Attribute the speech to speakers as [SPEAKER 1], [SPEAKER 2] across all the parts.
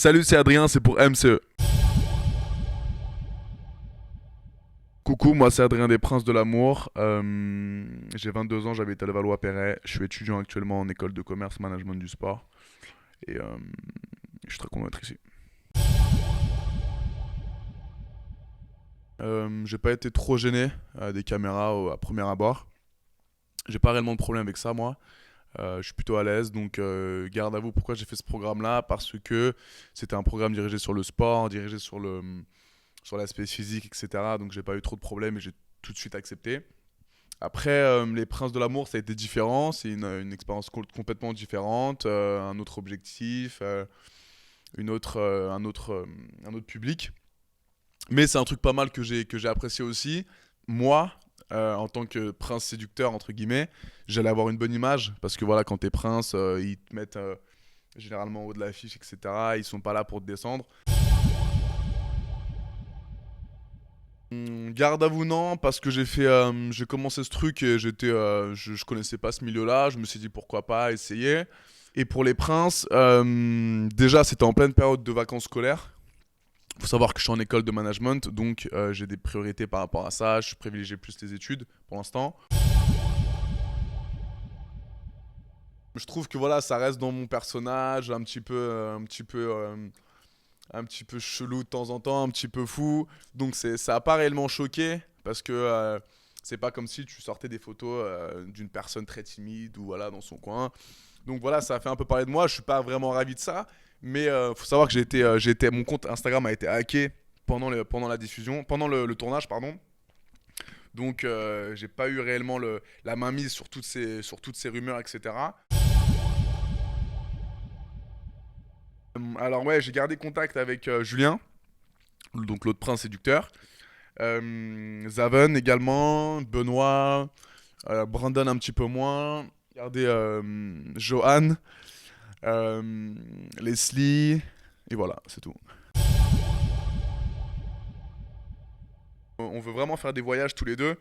[SPEAKER 1] Salut, c'est Adrien, c'est pour MCE. Coucou, moi c'est Adrien des Princes de l'Amour. J'ai 22 ans, j'habite à Levallois-Perret. Je suis étudiant actuellement en école de commerce, management du sport. Et je suis très content d'être ici. J'ai pas été trop gêné des caméras à premier abord. J'ai pas réellement de problème avec ça, moi. Je suis plutôt à l'aise, donc garde à vous pourquoi j'ai fait ce programme-là, parce que c'était un programme dirigé sur le sport, dirigé sur l'aspect physique, etc. Donc j'ai pas eu trop de problèmes et j'ai tout de suite accepté. Après, les Princes de l'amour, ça a été différent. C'est une expérience complètement différente, un autre objectif, un autre public. Mais c'est un truc pas mal que j'ai apprécié aussi. Moi, en tant que prince séducteur, entre guillemets, j'allais avoir une bonne image. Parce que voilà, quand t'es prince, ils te mettent généralement en haut de l'affiche, etc. Ils sont pas là pour te descendre. Garde à vous, non, parce que j'ai commencé ce truc et je connaissais pas ce milieu-là. Je me suis dit pourquoi pas essayer. Et pour les princes, déjà c'était en pleine période de vacances scolaires. Faut savoir que je suis en école de management, donc j'ai des priorités par rapport à ça. Je privilégie plus les études pour l'instant. Je trouve que voilà, ça reste dans mon personnage, un petit peu chelou de temps en temps, un petit peu fou. Donc ça a pas réellement choqué parce que c'est pas comme si tu sortais des photos d'une personne très timide ou voilà dans son coin. Donc voilà, ça a fait un peu parler de moi. Je suis pas vraiment ravi de ça, mais faut savoir que mon compte Instagram a été hacké pendant la diffusion, pendant le tournage, pardon. Donc j'ai pas eu réellement la main mise sur toutes ces rumeurs, etc. Alors ouais, j'ai gardé contact avec Julien, donc l'autre prince séducteur. Zaven également, Benoît, Brandon un petit peu moins. Regardez Johan, Leslie, et voilà, c'est tout. On veut vraiment faire des voyages tous les deux,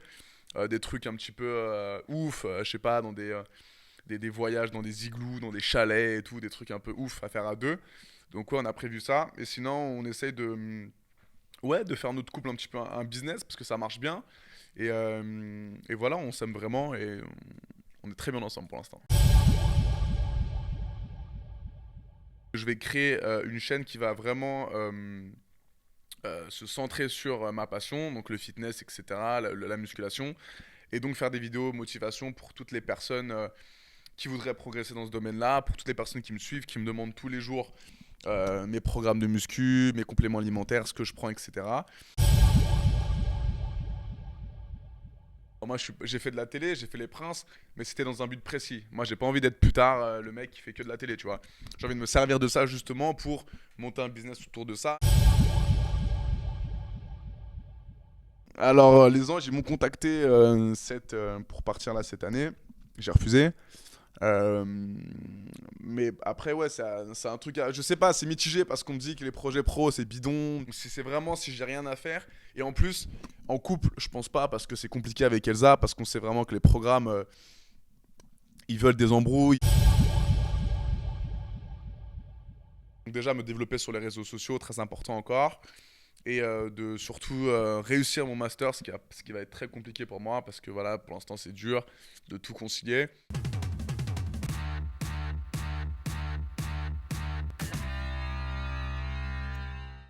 [SPEAKER 1] des trucs un petit peu ouf, je sais pas, dans des voyages dans des igloos, dans des chalets et tout, des trucs un peu ouf à faire à deux. Donc ouais, on a prévu ça. Et sinon, on essaye ouais, de faire notre couple un petit peu un business parce que ça marche bien. Et voilà, on s'aime vraiment et on est très bien ensemble pour l'instant. Je vais créer une chaîne qui va vraiment se centrer sur ma passion, donc le fitness, etc., la musculation, et donc faire des vidéos motivation pour toutes les personnes qui voudraient progresser dans ce domaine-là, pour toutes les personnes qui me suivent, qui me demandent tous les jours mes programmes de muscu, mes compléments alimentaires, ce que je prends, etc. Moi, j'ai fait de la télé, j'ai fait Les Princes, mais c'était dans un but précis. Moi, j'ai pas envie d'être plus tard le mec qui fait que de la télé, tu vois. J'ai envie de me servir de ça justement pour monter un business autour de ça. Alors, les anges, ils m'ont contacté pour partir là cette année. J'ai refusé. Euh, mais après, ouais, c'est un truc. Je sais pas, c'est mitigé parce qu'on me dit que les projets pro, c'est bidon. Donc, si c'est vraiment si j'ai rien à faire. Et en plus, en couple, je pense pas parce que c'est compliqué avec Elsa. Parce qu'on sait vraiment que les programmes, ils veulent des embrouilles. Donc, déjà, me développer sur les réseaux sociaux, très important encore. Et de surtout réussir mon master, ce qui va être très compliqué pour moi parce que voilà, pour l'instant, c'est dur de tout concilier.